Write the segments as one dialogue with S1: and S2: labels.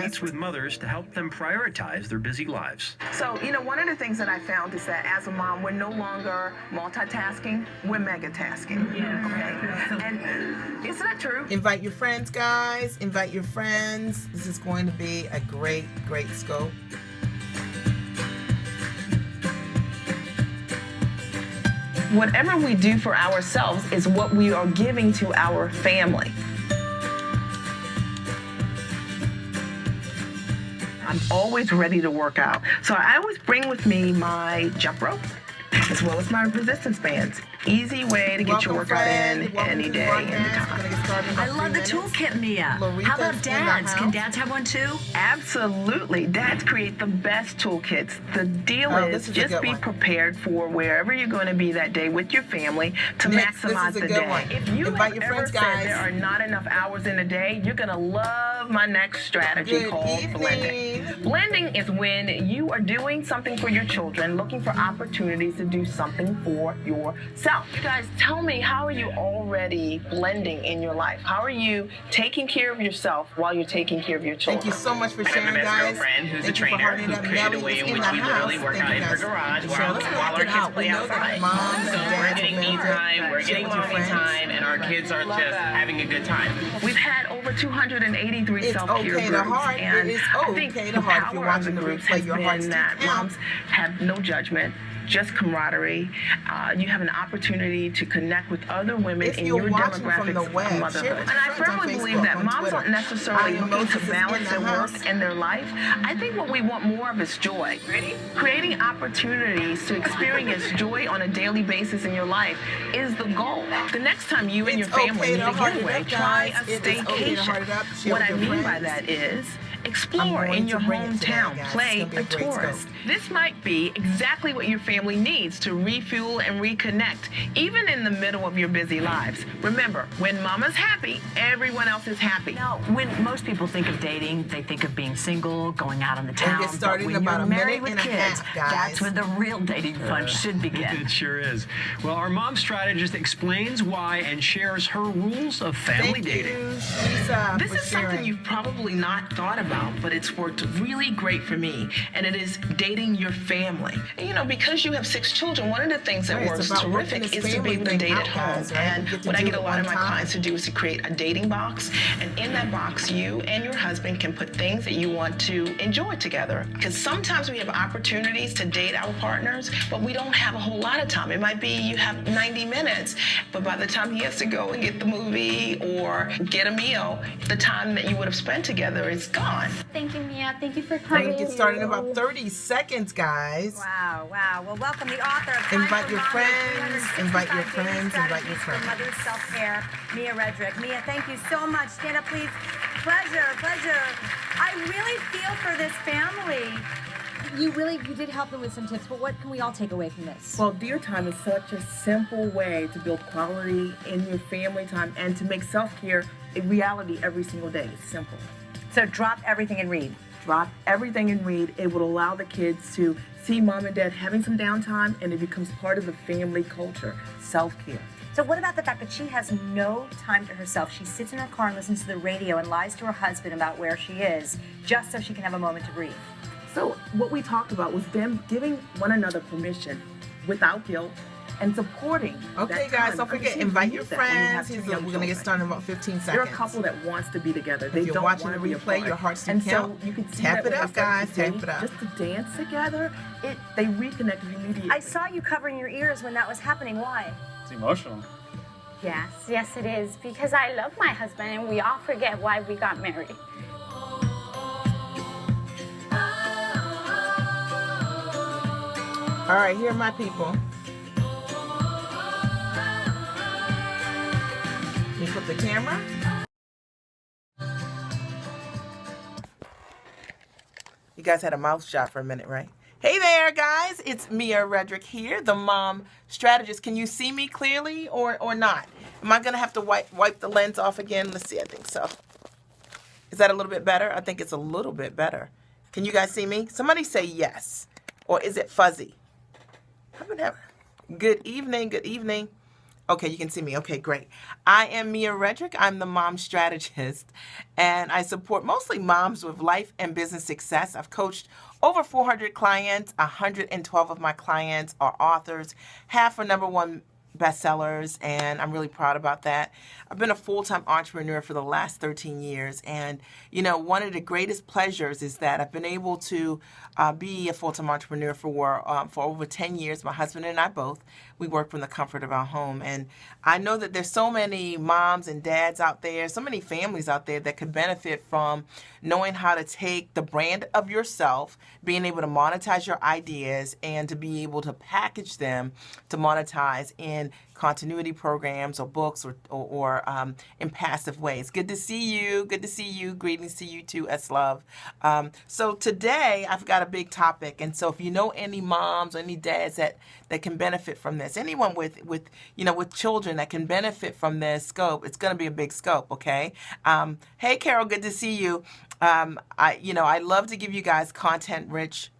S1: meets with mothers to help them prioritize their busy lives.
S2: So, one of the things that I found is that as a mom, we're no longer multitasking, we're megatasking.
S3: Yeah.
S2: Okay? And isn't that true?
S4: Invite your friends, guys. Invite your friends. This is going to be a great, great scope.
S2: Whatever we do for ourselves is what we are giving to our family. I'm always ready to work out. So I always bring with me my jump rope as well as my resistance bands. Easy way to get your workout in any day, anytime.
S3: I love the toolkit, Mia. How about dads? Can dads have one too?
S2: Absolutely. Dads create the best toolkits. The deal is just be prepared for wherever you're going to be that day with your family to maximize the day. If you have ever said there are not enough hours in a day, you're going to love my next strategy called blending. Blending is when you are doing something for your children, looking for opportunities to do something for yourself. You guys, tell me, how are you already blending in your life? How are you taking care of yourself while you're taking care of your children?
S4: Thank you so much for sharing, guys.
S5: I have a best girlfriend who's a trainer who created a way in which we literally work out in her garage while our kids play outside. So we're getting me time, we're getting mommy time, and our kids are just having a good time.
S2: We've had over 283 self-care groups, and I think the power of the groups has been that moms have no judgment, just camaraderie. You have an opportunity to connect with other women in your demographics of motherhood. And I firmly believe that moms aren't necessarily looking to balance their work and their life. I think what we want more of is joy. Creating opportunities to experience joy on a daily basis in your life is the goal. The next time you and your family need a getaway, try a staycation. What I mean by that is explore in your hometown, play a tourist. This might be exactly what your family needs to refuel and reconnect, even in the middle of your busy lives. Remember, when mama's happy, everyone else is happy.
S3: Now, when most people think of dating, they think of being single, going out on the town.
S4: Get started
S3: but when
S4: in about
S3: you're
S4: a
S3: married
S4: minute
S3: with
S4: and a
S3: kids,
S4: half, guys.
S3: that's when the real dating fun should begin.
S1: It sure is. Well, our mom strategist explains why and shares her rules of family dating.
S2: This is something you've probably not thought about, but it's worked really great for me, and it is dating your family. And, because you have 6 children, one of the things that works terrific is to be able to date at home. And what I get a lot of my clients to do is to create a dating box, and in that box, you and your husband can put things that you want to enjoy together. Because sometimes we have opportunities to date our partners, but we don't have a whole lot of time. It might be you have 90 minutes, but by the time he has to go and get the movie or get a meal, the time that you would have spent together is gone.
S6: Thank you, Mia. Thank you for coming.
S4: Get started in about 30 seconds, guys.
S7: Wow. Well, welcome the author of
S4: Invite your friends. Invite your friends. Invite your friends.
S7: Mother's self-care, Mia Redrick. Mia, thank you so much. Stand up, please. Pleasure. I really feel for this family.
S8: You did help them with some tips, but what can we all take away from this?
S2: Well, Dear Time is such a simple way to build quality in your family time and to make self-care a reality every single day. It's simple.
S7: So drop everything and read.
S2: Drop everything and read. It will allow the kids to see mom and dad having some downtime, and it becomes part of the family culture, self-care.
S7: So what about the fact that she has no time to herself? She sits in her car and listens to the radio and lies to her husband about where she is, just so she can have a moment to breathe.
S2: So what we talked about was them giving one another permission without guilt and supporting.
S4: Okay, guys, don't forget, invite your friends. We're going to get started in about 15 seconds.
S2: They're a couple that wants to be together.
S4: If you're watching the replay, your heart's to count.
S2: So you can see
S4: tap it up, guys. Tap it up.
S2: Just to dance together, they reconnect immediately.
S7: I saw you covering your ears when that was happening. Why?
S9: It's emotional.
S6: Yes, it is. Because I love my husband, and we all forget why we got married.
S4: All right, here are my people. You flip the camera. You guys had a mouth shot for a minute, right? Hey there, guys. It's Mia Redrick here, the mom strategist. Can you see me clearly or not? Am I going to have to wipe the lens off again? Let's see. I think so. Is that a little bit better? I think it's a little bit better. Can you guys see me? Somebody say yes. Or is it fuzzy? Good evening. Good evening. Okay, you can see me. Okay, great. I am Mia Redrick. I'm the mom strategist, and I support mostly moms with life and business success. I've coached over 400 clients. 112 of my clients are authors. Half are #1 bestsellers, and I'm really proud about that. I've been a full-time entrepreneur for the last 13 years, and one of the greatest pleasures is that I've been able to be a full-time entrepreneur for over 10 years. My husband and I both, we work from the comfort of our home, and I know that there's so many moms and dads out there, so many families out there that could benefit from knowing how to take the brand of yourself, being able to monetize your ideas, and to be able to package them to monetize in continuity programs or books or in passive ways. Good to see you. Good to see you. Greetings to you too, S-Love. So today I've got a big topic, and so if you know any moms or any dads that can benefit from this, anyone with children that can benefit from this scope, it's going to be a big scope, okay? Hey Carol, good to see you. I love to give you guys content-rich,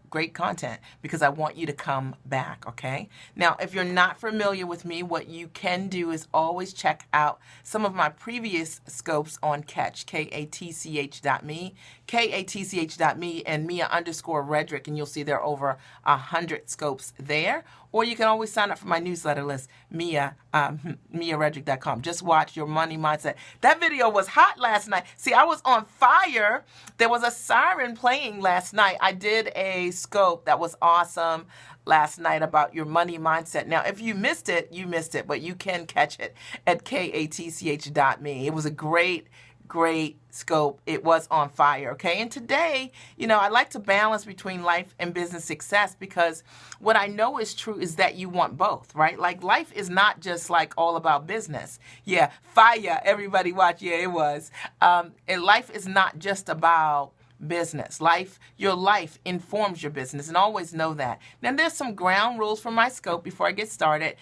S4: great content, because I want you to come back, okay? Now, if you're not familiar with me, what you can do is always check out some of my previous scopes on Catch, katch.me, katch.me, and Mia_Redrick, and you'll see there are over 100 scopes there. Or you can always sign up for my newsletter list, MiaRedrick.com. Just watch Your Money Mindset. That video was hot last night. See, I was on fire. There was a siren playing last night. I did a scope that was awesome last night about your money mindset. Now, if you missed it, you missed it, but you can catch it at katch.me. It was a great scope. It was on fire, okay? And today, I like to balance between life and business success, because what I know is true is that you want both, right? Like, life is not just like all about business. Yeah, fire, everybody watch. Yeah, it was. And life is not just about business. Your life informs your business, and always know that. Now, there's some ground rules for my scope before I get started.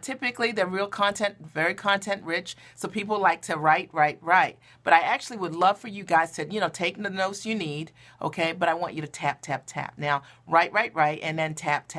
S4: Typically, they're real content, very content rich, so people like to write. But I actually would love for you guys to, take the notes you need, okay? But I want you to tap. Now, write, and then tap.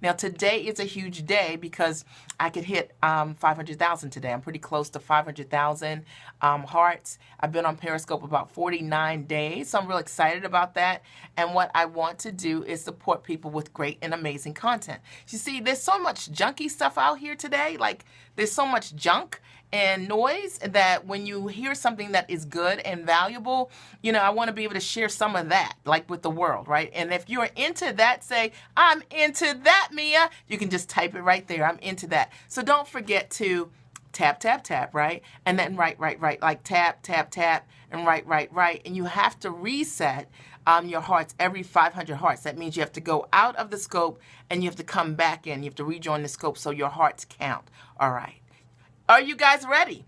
S4: Now, today is a huge day because I could hit 500,000 today. I'm pretty close to 500,000 hearts. I've been on Periscope about 49 days, so I'm real excited about that. And what I want to do is support people with great and amazing content. You see, there's so much junky stuff out here today. Like, there's so much junk and noise that when you hear something that is good and valuable, I want to be able to share some of that, like, with the world, right? And if you're into that, say, I'm into that, Mia. You can just type it right there. I'm into that. So don't forget to tap, right? And then write, like tap, and write. And you have to reset your hearts every 500 hearts. That means you have to go out of the scope and you have to come back in. You have to rejoin the scope so your hearts count. All right. Are you guys ready?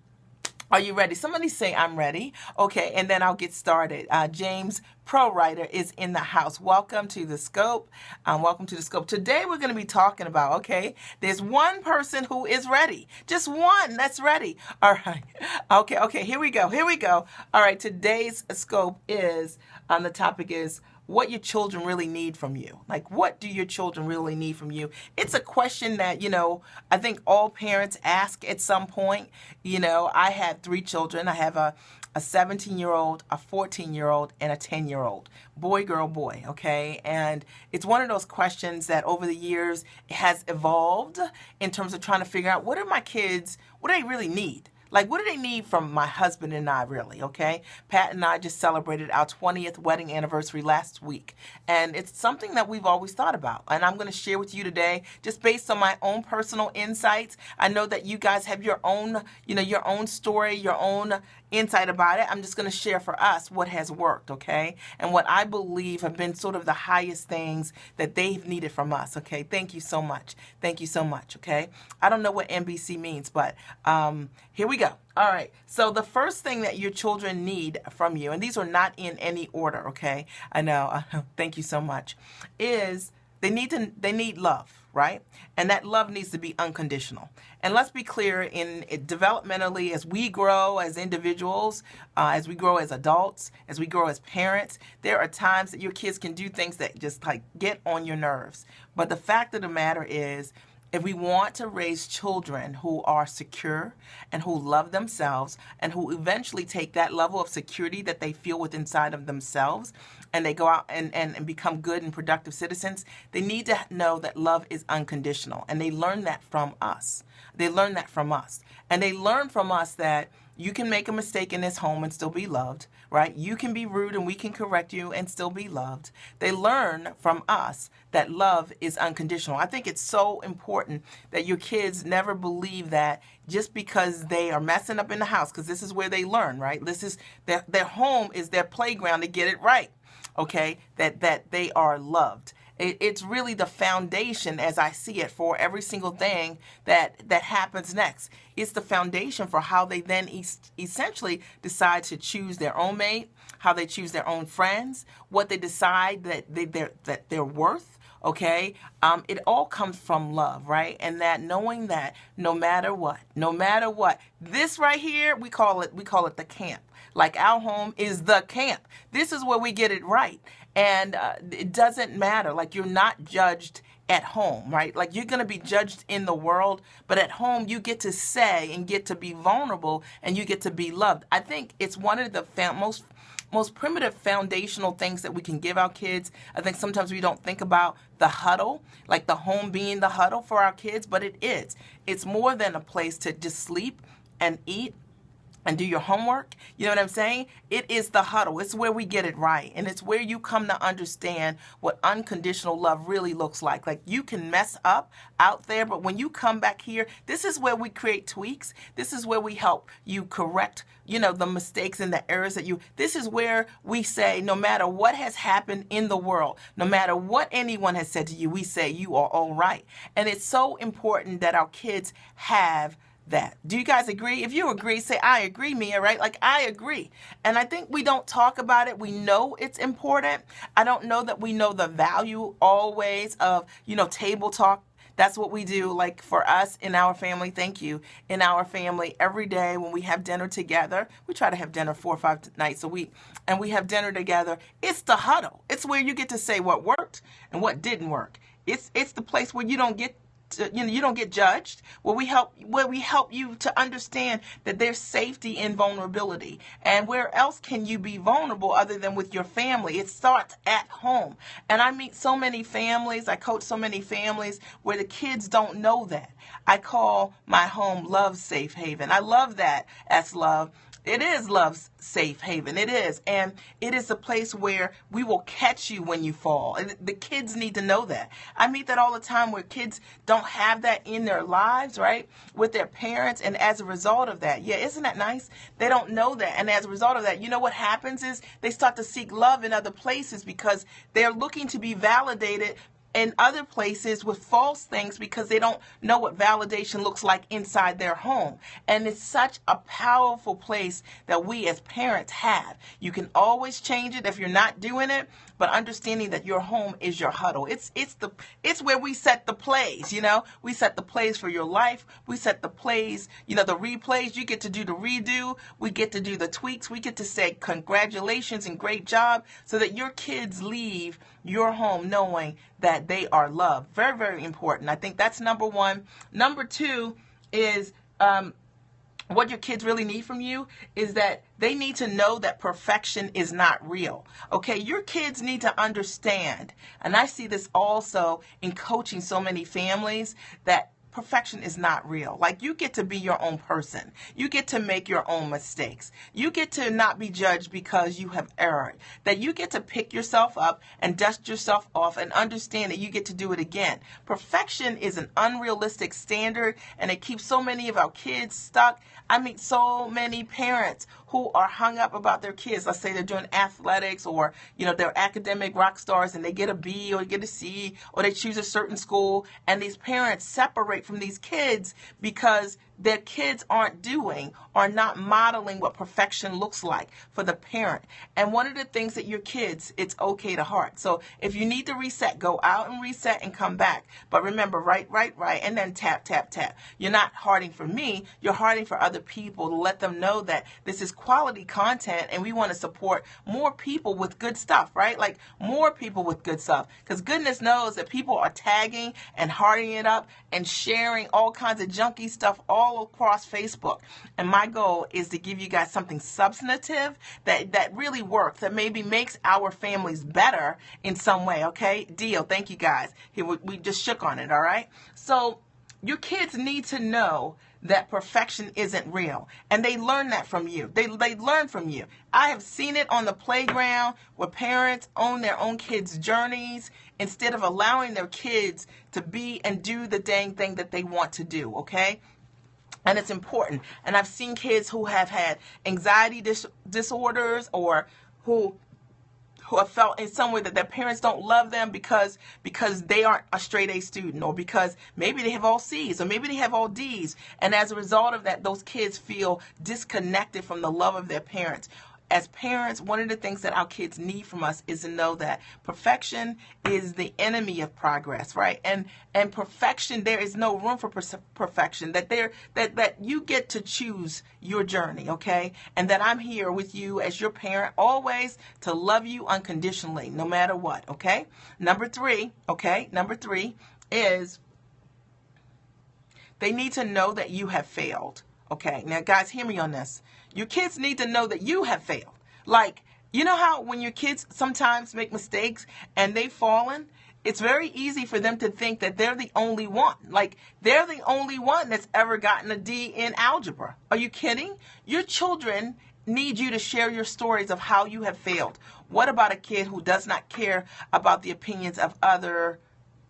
S4: Are you ready? Somebody say, I'm ready. Okay, and then I'll get started. James Pro Writer is in the house. Welcome to the scope. Welcome to the scope. Today we're going to be talking about, okay, there's one person who is ready. Just one that's ready. All right. Okay, here we go. All right, today's scope is, the topic is, what your children really need from you. Like, what do your children really need from you? It's a question that, I think all parents ask at some point. I had 3 children. I have a 17-year-old, a 14-year-old, and a 10-year-old. Boy, girl, boy, okay? And it's one of those questions that over the years has evolved in terms of trying to figure out, what do my kids, what do they really need? Like, what do they need from my husband and I, really, okay? Pat and I just celebrated our 20th wedding anniversary last week, and it's something that we've always thought about, and I'm going to share with you today, just based on my own personal insights. I know that you guys have your own, your own story, your own insight about it. I'm just going to share for us what has worked, okay? And what I believe have been sort of the highest things that they've needed from us, okay? Thank you so much, okay? I don't know what NBC means, but here we go. All right, so the first thing that your children need from you, and these are not in any order, okay? I know, thank you so much, is they need love, right? And that love needs to be unconditional. And let's be clear, in developmentally, as we grow as individuals, as we grow as adults, as we grow as parents, there are times that your kids can do things that just like get on your nerves. But the fact of the matter is, If we want to raise children who are secure and who love themselves and who eventually take that level of security that they feel within inside of themselves and they go out and become good and productive citizens, they need to know that love is unconditional. And they learn that from us. They learn that from us. And they learn from us that you can make a mistake in this home and still be loved, right? You can be rude and we can correct you and still be loved. They learn from us that love is unconditional. I think it's so important that your kids never believe that just because they are messing up in the house, because this is where they learn, right? This is their home is their playground to get it right, okay? That they are loved. It's really the foundation, as I see it, for every single thing that happens next. It's the foundation for how they then essentially decide to choose their own mate, how they choose their own friends, what they decide that they're worth. Okay, it all comes from love, right? And that knowing that no matter what, this right here, we call it the camp. Like our home is the camp. This is where we get it right. And it doesn't matter. Like you're not judged at home, right? Like you're going to be judged in the world, but at home you get to say and get to be vulnerable and you get to be loved. I think it's one of the most primitive foundational things that we can give our kids. I think sometimes we don't think about the huddle, like the home being the huddle for our kids, but it is. It's more than a place to just sleep and eat and do your homework. You know what I'm saying? It is the huddle. It's where we get it right. And it's where you come to understand what unconditional love really looks like. Like you can mess up out there, but when you come back here, this is where we create tweaks. This is where we help you correct, the mistakes and the errors this is where we say, no matter what has happened in the world, no matter what anyone has said to you, we say you are all right. And it's so important that our kids have that. Do you guys agree? If you agree, say, I agree, Mia, right? Like, I agree. And I think we don't talk about it. We know it's important. I don't know that we know the value always of, table talk. That's what we do, like for us in our family. Thank you. In our family, every day when we have dinner together, we try to have dinner 4 or 5 nights a week, and we have dinner together. It's the huddle. It's where you get to say what worked and what didn't work. It's the place where you don't get you don't get judged, where we help you to understand that there's safety in vulnerability. And where else can you be vulnerable other than with your family? It starts at home. And I meet so many families, I coach so many families where the kids don't know that. I call my home Love's Safe Haven. I love that as love. It is love's safe haven. It is. And it is a place where we will catch you when you fall. And the kids need to know that. I meet that all the time where kids don't have that in their lives, right? With their parents. And as a result of that, isn't that nice? They don't know that. And as a result of that, what happens is they start to seek love in other places because they're looking to be validated in other places with false things because they don't know what validation looks like inside their home. And it's such a powerful place that we as parents have. You can always change it if you're not doing it, but understanding that your home is your huddle. It's where we set the plays, We set the plays for your life. We set the plays, the replays. You get to do the redo. We get to do the tweaks. We get to say congratulations and great job so that your kids leave your home knowing that they are loved. Very, very important. I think that's number one. Number two is what your kids really need from you is that they need to know that perfection is not real. Okay, your kids need to understand, and I see this also in coaching so many families, that perfection is not real. Like, you get to be your own person. You get to make your own mistakes. You get to not be judged because you have erred. That you get to pick yourself up and dust yourself off and understand that you get to do it again. Perfection is an unrealistic standard, and it keeps so many of our kids stuck. I meet so many parents who are hung up about their kids. Let's say they're doing athletics or, they're academic rock stars and they get a B or get a C or they choose a certain school, and these parents separate from these kids because their kids aren't doing or not modeling what perfection looks like for the parent. And one of the things that your kids, it's okay to heart. So if you need to reset, go out and reset and come back. But remember, right, and then tap, tap, tap. You're not hearting for me, you're hearting for other people to let them know that this is quality content and we want to support more people with good stuff, right? Like more people with good stuff. Because goodness knows that people are tagging and hearting it up and sharing all kinds of junky stuff all across Facebook. And my goal is to give you guys something substantive that really works, that maybe makes our families better in some way, okay? Deal. Thank you guys. We just shook on it, all right? So your kids need to know that perfection isn't real. And they learn that from you. They learn from you. I have seen it on the playground where parents own their own kids' journeys instead of allowing their kids to be and do the dang thing that they want to do, okay? And it's important. And I've seen kids who have had anxiety disorders or who have felt in some way that their parents don't love them because they aren't a straight A student, or because maybe they have all C's or maybe they have all D's. And as a result of that, those kids feel disconnected from the love of their parents. As parents, one of the things that our kids need from us is to know that perfection is the enemy of progress, right? And perfection, there is no room for perfection. That you get to choose your journey, okay? And that I'm here with you as your parent always to love you unconditionally, no matter what, okay? Number three is they need to know that you have failed. Okay, now guys, hear me on this. Your kids need to know that you have failed. Like, you know how when your kids sometimes make mistakes and they've fallen, it's very easy for them to think that they're the only one. Like, they're the only one that's ever gotten a D in algebra. Are you kidding? Your children need you to share your stories of how you have failed. What about a kid who does not care about the opinions of other,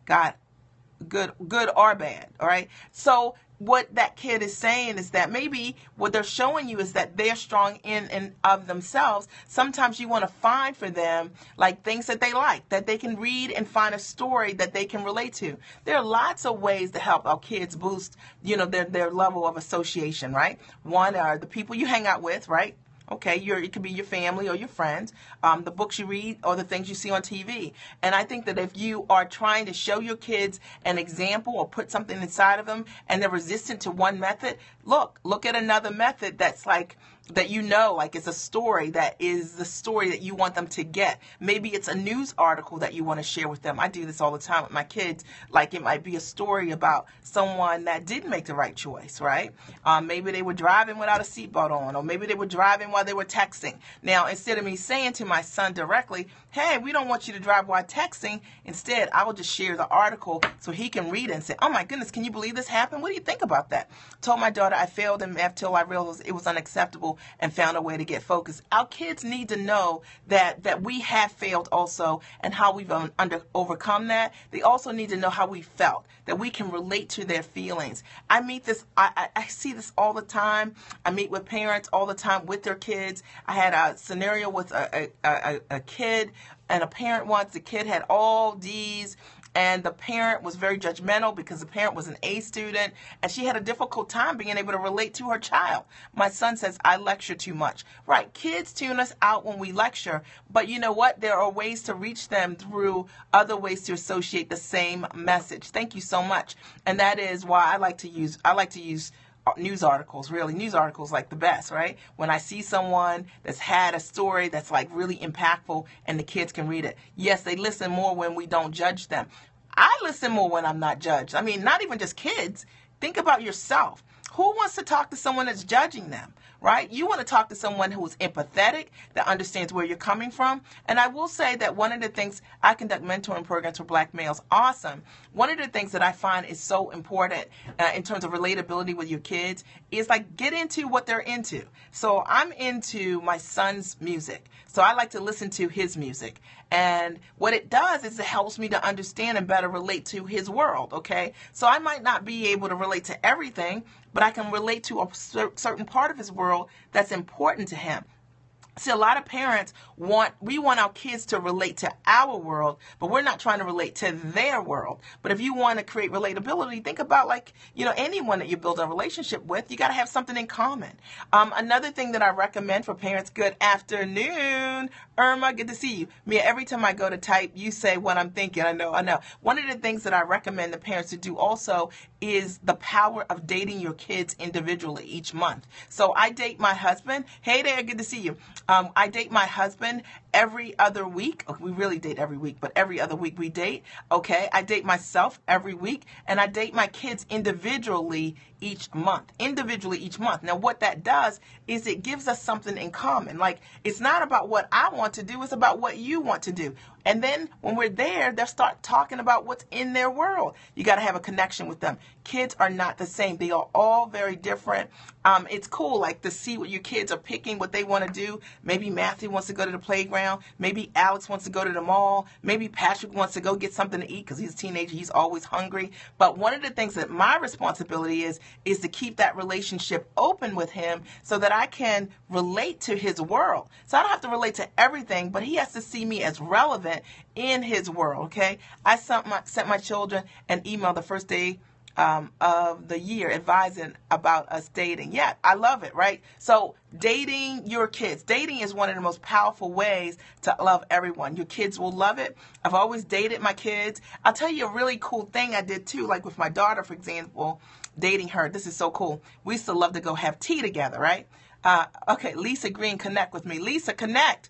S4: good or bad, all right? So what that kid is saying is that maybe what they're showing you is that they're strong in and of themselves. Sometimes you want to find for them like things that they like, that they can read and find a story that they can relate to. There are lots of ways to help our kids boost, their level of association, right? One are the people you hang out with, right? Okay, it could be your family or your friends, the books you read or the things you see on TV. And I think that if you are trying to show your kids an example or put something inside of them and they're resistant to one method, look at another method that's like it's a story that is the story that you want them to get. Maybe it's a news article that you want to share with them. I do this all the time with my kids. Like, it might be a story about someone that didn't make the right choice, right? Maybe they were driving without a seatbelt on, or maybe they were driving while they were texting. Now, instead of me saying to my son directly, hey, we don't want you to drive while texting, instead, I will just share the article so he can read it and say, oh my goodness, can you believe this happened? What do you think about that? Told my daughter I failed in math till I realized it was unacceptable and found a way to get focused. Our kids need to know that we have failed also and how we've overcome that. They also need to know how we felt, that we can relate to their feelings. I see this all the time. I meet with parents all the time with their kids. I had a scenario with a kid and a parent once. The kid had all D's, and the parent was very judgmental because the parent was an A student, and she had a difficult time being able to relate to her child. My son says, I lecture too much. Right, kids tune us out when we lecture, but you know what? There are ways to reach them through other ways to associate the same message. Thank you so much. And that is why I like to use news articles. Really, news articles like the best, right? When I see someone that's had a story that's like really impactful and the kids can read it. Yes, they listen more when we don't judge them. I listen more when I'm not judged. I mean, not even just kids. Think about yourself. Who wants to talk to someone that's judging them, right? You want to talk to someone who's empathetic, that understands where you're coming from. And I will say that one of the things, I conduct mentoring programs for Black males. Awesome. One of the things that I find is so important in terms of relatability with your kids is like get into what they're into. So I'm into my son's music. So I like to listen to his music. And what it does is it helps me to understand and better relate to his world, okay? So I might not be able to relate to everything, but I can relate to a certain part of his world that's important to him. See, a lot of parents want our kids to relate to our world, but we're not trying to relate to their world. But if you want to create relatability, think about, like, anyone that you build a relationship with, you got to have something in common. Another thing that I recommend for parents, good afternoon, Irma, good to see you. Mia, every time I go to type, you say what I'm thinking. I know. One of the things that I recommend the parents to do also is the power of dating your kids individually each month. So I date my husband. Hey there, good to see you. I date my husband every other week. Okay, we really date every week, but every other week we date. Okay, I date myself every week, and I date my kids individually each month. Now, what that does is it gives us something in common. Like, it's not about what I want to do, it's about what you want to do. And then when we're there, they'll start talking about what's in their world. You got to have a connection with them. Kids are not the same. They are all very different. It's cool, like, to see what your kids are picking, what they want to do. Maybe Matthew wants to go to the playground. Maybe Alex wants to go to the mall. Maybe Patrick wants to go get something to eat because he's a teenager. He's always hungry. But one of the things that my responsibility is to keep that relationship open with him so that I can relate to his world. So I don't have to relate to everything, but he has to see me as relevant in his world, okay? I sent my children an email the first day of the year advising about us dating. Yeah, I love it, right? So dating your kids. Dating is one of the most powerful ways to love everyone. Your kids will love it. I've always dated my kids. I'll tell you a really cool thing I did too, like with my daughter, for example, dating her. This is so cool. We used to love to go have tea together, right? Okay, Lisa Green, connect with me. Lisa, connect.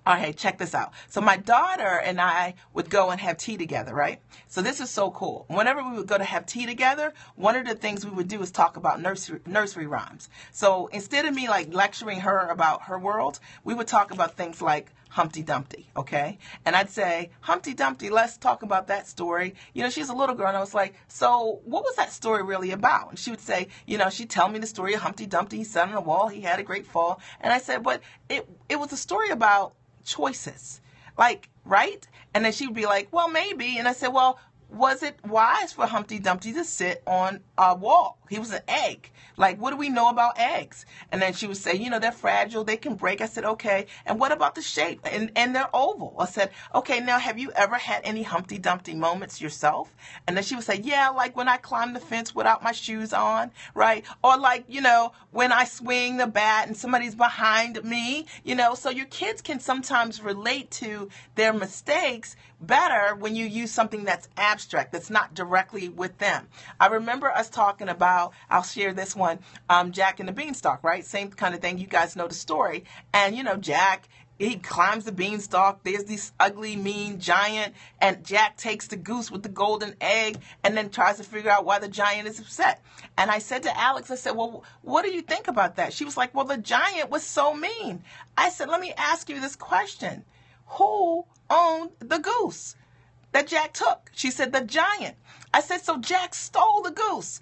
S4: All right, check this out. So my daughter and I would go and have tea together, right? So this is so cool. Whenever we would go to have tea together, one of the things we would do is talk about nursery rhymes. So instead of me like lecturing her about her world, we would talk about things like Humpty Dumpty, okay? And I'd say, Humpty Dumpty, let's talk about that story. She's a little girl, and I was like, so what was that story really about? And she would say, she'd tell me the story of Humpty Dumpty. He sat on a wall, he had a great fall. And I said, but it was a story about choices, like, right? And then she would be like, well, maybe. And I said, well, was it wise for Humpty Dumpty to sit on a wall? He was an egg. Like, what do we know about eggs? And then she would say, they're fragile, they can break. I said, okay. And what about the shape? And they're oval. I said, okay, now have you ever had any Humpty Dumpty moments yourself? And then she would say, yeah, like when I climb the fence without my shoes on, right? Or like, when I swing the bat and somebody's behind me, so your kids can sometimes relate to their mistakes better when you use something that's abstract, that's not directly with them. I remember us talking about, I'll share this one, Jack and the Beanstalk, right? Same kind of thing. You guys know the story. And, Jack, he climbs the beanstalk. There's this ugly, mean giant. And Jack takes the goose with the golden egg and then tries to figure out why the giant is upset. And I said to Alex, I said, well, what do you think about that? She was like, well, the giant was so mean. I said, let me ask you this question. Who owned the goose that Jack took? She said, the giant. I said, so Jack stole the goose.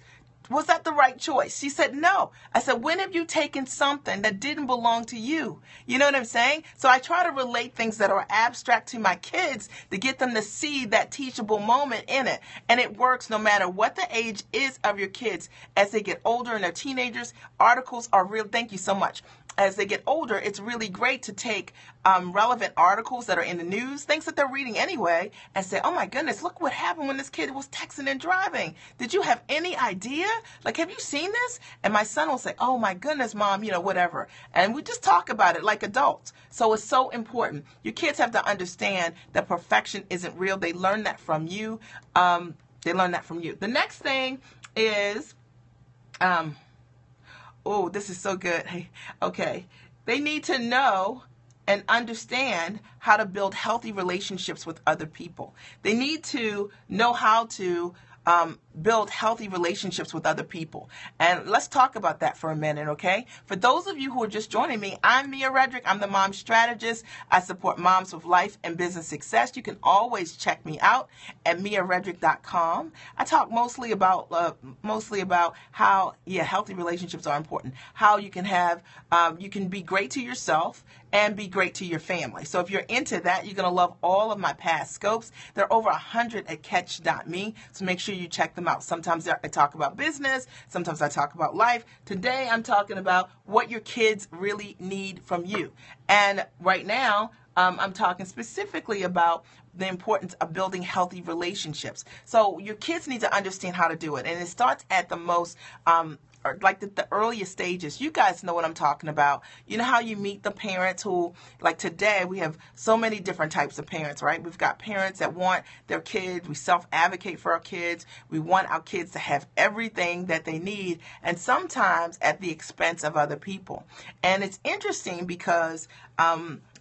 S4: Was that the right choice? She said, no. I said, when have you taken something that didn't belong to you? You know what I'm saying? So I try to relate things that are abstract to my kids to get them to see that teachable moment in it. And it works no matter what the age is of your kids. As they get older and they're teenagers, articles are real. Thank you so much. As they get older, it's really great to take relevant articles that are in the news, things that they're reading anyway, and say, oh my goodness, look what happened when this kid was texting and driving. Did you have any idea? Like, have you seen this? And my son will say, oh my goodness, Mom, whatever. And we just talk about it like adults. So it's so important. Your kids have to understand that perfection isn't real. They learn that from you. The next thing is, oh, this is so good. Okay. They need to know and understand how to build healthy relationships with other people. They need to know how to build healthy relationships with other people. And let's talk about that for a minute, okay? For those of you who are just joining me, I'm Mia Redrick. I'm the mom strategist. I support moms with life and business success. You can always check me out at miaredrick.com. I talk mostly about how, healthy relationships are important. How you can have, you can be great to yourself and be great to your family. So if you're into that, you're going to love all of my past scopes. There are over 100 at catch.me. So make sure sure you check them out. Sometimes I talk about business. Sometimes I talk about life. Today, I'm talking about what your kids really need from you. And right now, I'm talking specifically about the importance of building healthy relationships. So your kids need to understand how to do it. And it starts at the most, like the earliest stages. You guys know what I'm talking about. You know how you meet the parents who, like today, we have so many different types of parents, right? We've got parents that want their kids. We self-advocate for our kids. We want our kids to have everything that they need, and sometimes at the expense of other people. And it's interesting because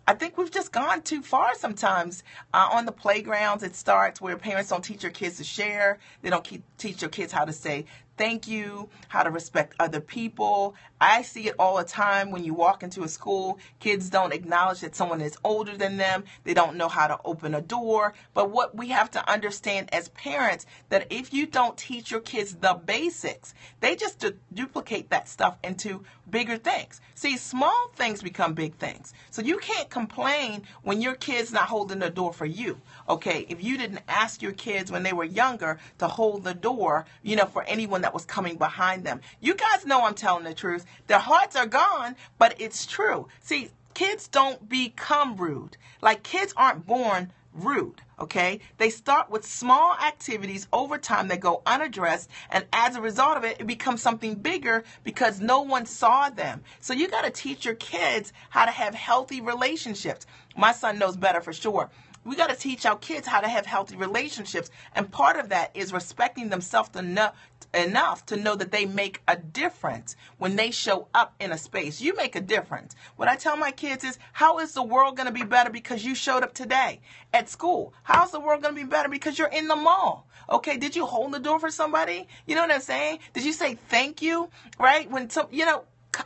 S4: I think we've just gone too far sometimes. On the playgrounds, it starts where parents don't teach your kids to share. They don't teach your kids how to say thank you, how to respect other people. I see it all the time when you walk into a school. Kids don't acknowledge that someone is older than them. They don't know how to open a door. But what we have to understand as parents, that if you don't teach your kids the basics, they just duplicate that stuff into bigger things. See, small things become big things. So you can't complain when your kid's not holding the door for you. Okay, if you didn't ask your kids when they were younger to hold the door, for anyone that was coming behind them. You guys know I'm telling the truth. Their hearts are gone, but it's true. See, kids don't become rude. Like, kids aren't born rude, okay? They start with small activities over time that go unaddressed, and as a result of it, it becomes something bigger because no one saw them. So you got to teach your kids how to have healthy relationships. My son knows better for sure. We got to teach our kids how to have healthy relationships, and part of that is respecting themselves enough to know that they make a difference when they show up in a space. You make a difference. What I tell my kids is, how is the world going to be better because you showed up today at school? How's the world going to be better because you're in the mall? Okay, did you hold the door for somebody? You know what I'm saying? Did you say thank you? Right?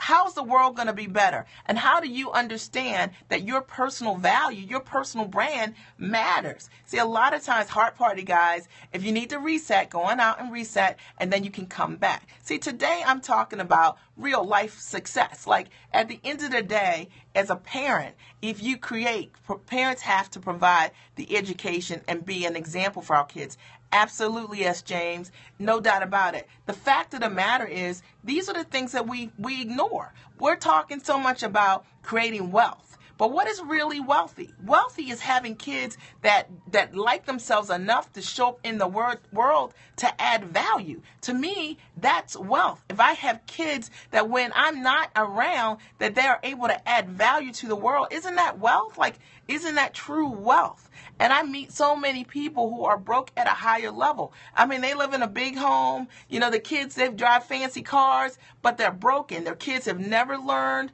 S4: How's the world going to be better? And how do you understand that your personal value, your personal brand matters? See, a lot of times, heart party guys, if you need to reset, go on out and reset, and then you can come back. See, today I'm talking about real life success. Like, at the end of the day, as a parent, if you parents have to provide the education and be an example for our kids. Absolutely, yes, James. No doubt about it. The fact of the matter is, these are the things that we ignore. We're talking so much about creating wealth. But what is really wealthy? Wealthy is having kids that like themselves enough to show up in the world to add value. To me, that's wealth. If I have kids that when I'm not around, that they are able to add value to the world, isn't that wealth? Like, isn't that true wealth? And I meet so many people who are broke at a higher level. I mean, they live in a big home. The kids, they drive fancy cars, but they're broken. Their kids have never learned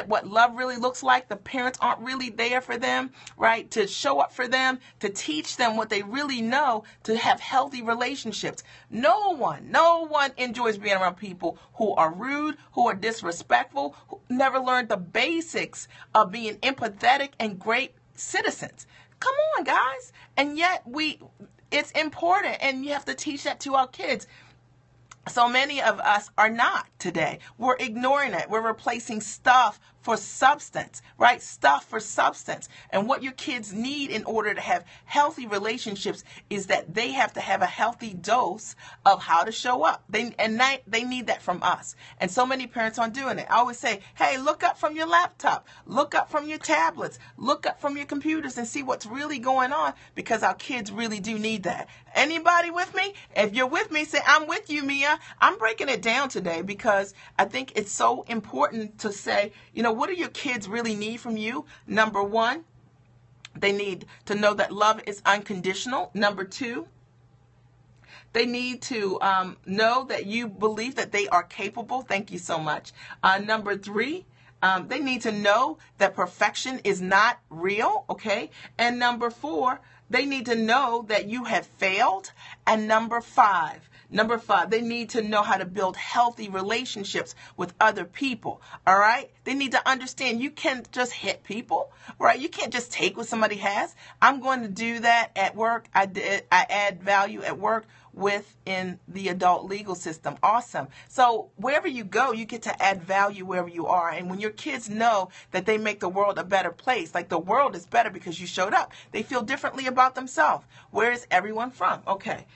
S4: what love really looks like. The parents aren't really there for them, right? To show up for them, to teach them what they really know, to have healthy relationships. No one enjoys being around people who are rude, who are disrespectful, who never learned the basics of being empathetic and great citizens. Come on, guys. And yet it's important, and you have to teach that to our kids. So many of us are not today. We're ignoring it. We're replacing stuff for substance, right? Stuff for substance. And what your kids need in order to have healthy relationships is that they have to have a healthy dose of how to show up. They need that from us. And so many parents aren't doing it. I always say, hey, look up from your laptop, look up from your tablets, look up from your computers and see what's really going on, because our kids really do need that. Anybody with me? If you're with me, say, I'm with you, Mia. I'm breaking it down today because I think it's so important to say, what do your kids really need from you? Number one, they need to know that love is unconditional. Number two, they need to know that you believe that they are capable. Thank you so much. Number three, they need to know that perfection is not real, okay? And number four, they need to know that you have failed. And number five, they need to know how to build healthy relationships with other people, all right? They need to understand you can't just hit people, right? You can't just take what somebody has. I'm going to do that at work. I add value at work. within the adult legal system. Awesome. So wherever you go, you get to add value wherever you are. And when your kids know that they make the world a better place, like the world is better because you showed up, they feel differently about themselves. Where is everyone from? Okay.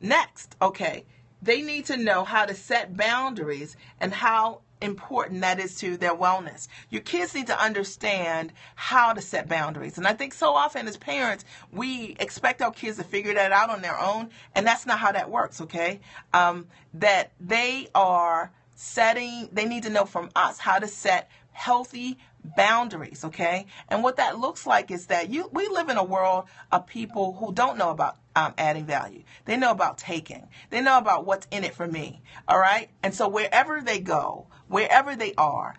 S4: Next, okay, they need to know how to set boundaries and how important that is to their wellness. Your kids need to understand how to set boundaries. And I think so often as parents, we expect our kids to figure that out on their own, and that's not how that works, okay? That they need to know from us how to set healthy boundaries, okay? And what that looks like is that we live in a world of people who don't know about adding value. They know about taking. They know about what's in it for me, all right? And so wherever they go, wherever they are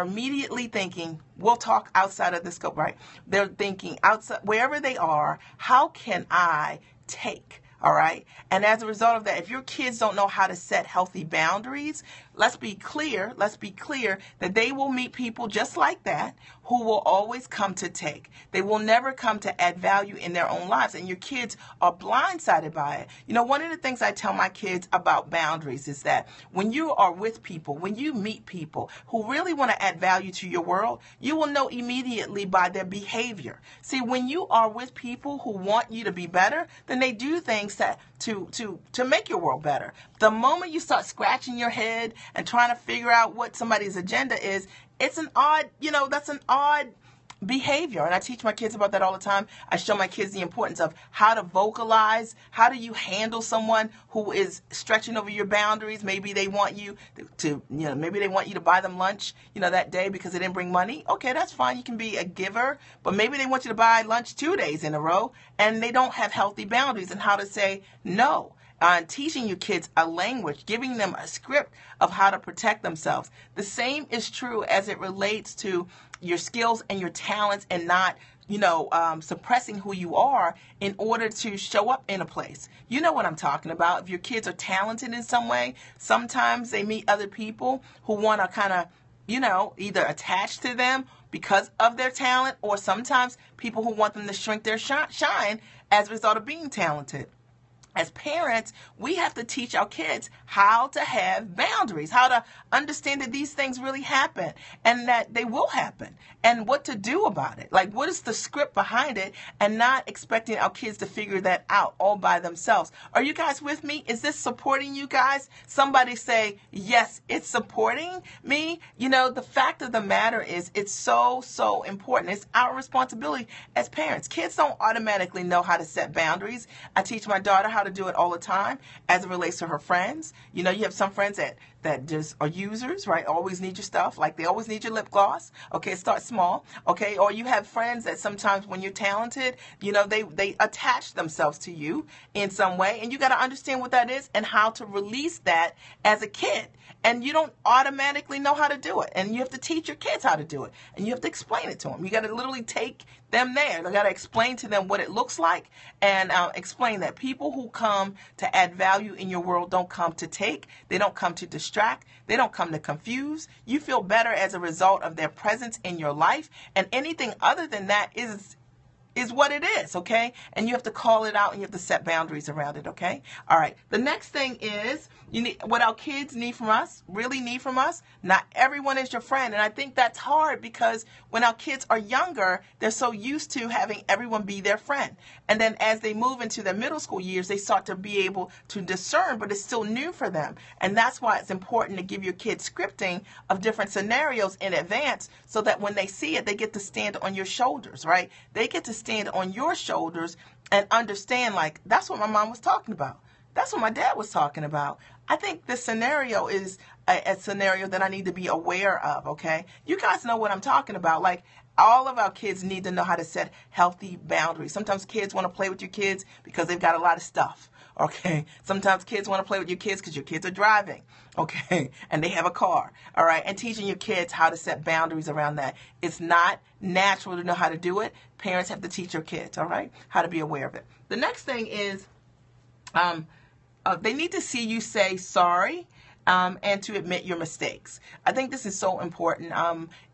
S4: immediately thinking, we'll talk outside of the scope, right? They're thinking outside, wherever they are, how can I take? All right. And as a result of that, if your kids don't know how to set healthy boundaries, let's be clear that they will meet people just like that who will always come to take. They will never come to add value in their own lives. And your kids are blindsided by it. You know, one of the things I tell my kids about boundaries is that when you are with people, when you meet people who really want to add value to your world, you will know immediately by their behavior. See, when you are with people who want you to be better, then they do things to make your world better. The moment you start scratching your head and trying to figure out what somebody's agenda is, that's an odd behavior. And I teach my kids about that all the time. I show my kids the importance of how to vocalize. How do you handle someone who is stretching over your boundaries? Maybe they want you to buy them lunch, that day because they didn't bring money. Okay, that's fine. You can be a giver. But maybe they want you to buy lunch 2 days in a row and they don't have healthy boundaries and how to say no. Teaching your kids a language, giving them a script of how to protect themselves. The same is true as it relates to your skills and your talents and not, suppressing who you are in order to show up in a place. You know what I'm talking about. If your kids are talented in some way, sometimes they meet other people who want to kind of, either attach to them because of their talent, or sometimes people who want them to shrink their shine as a result of being talented. As parents, we have to teach our kids how to have boundaries, how to understand that these things really happen and that they will happen and what to do about it. Like, what is the script behind it, and not expecting our kids to figure that out all by themselves. Are you guys with me? Is this supporting you guys? Somebody say, yes, it's supporting me. The fact of the matter is it's so, so important. It's our responsibility as parents. Kids don't automatically know how to set boundaries. I teach my daughter how to do it all the time as it relates to her friends. You have some friends that just are users, right? Always need your stuff. Like they always need your lip gloss. Okay, start small. Okay, or you have friends that sometimes when you're talented, they attach themselves to you in some way, and you got to understand what that is and how to release that as a kid. And you don't automatically know how to do it, and you have to teach your kids how to do it, and you have to explain it to them. You got to literally take them there. They got to explain to them what it looks like, and explain that people who come to add value in your world don't come to take. They don't come to distract. They don't come to confuse. You feel better as a result of their presence in your life, and anything other than that is what it is, okay? And you have to call it out and you have to set boundaries around it, okay? All right. The next thing is what our kids need from us, not everyone is your friend. And I think that's hard because when our kids are younger, they're so used to having everyone be their friend. And then as they move into their middle school years, they start to be able to discern, but it's still new for them. And that's why it's important to give your kids scripting of different scenarios in advance so that when they see it, they get to stand on your shoulders, right? They get to stand on your shoulders and understand, like, that's what my mom was talking about. That's what my dad was talking about. I think this scenario is a scenario that I need to be aware of, okay? You guys know what I'm talking about. Like, all of our kids need to know how to set healthy boundaries. Sometimes kids want to play with your kids because they've got a lot of stuff, okay? Sometimes kids want to play with your kids because your kids are driving, okay? And they have a car, all right? And teaching your kids how to set boundaries around that. It's not natural to know how to do it. Parents have to teach your kids, all right, how to be aware of it. The next thing is they need to see you say sorry and to admit your mistakes. I think this is so important.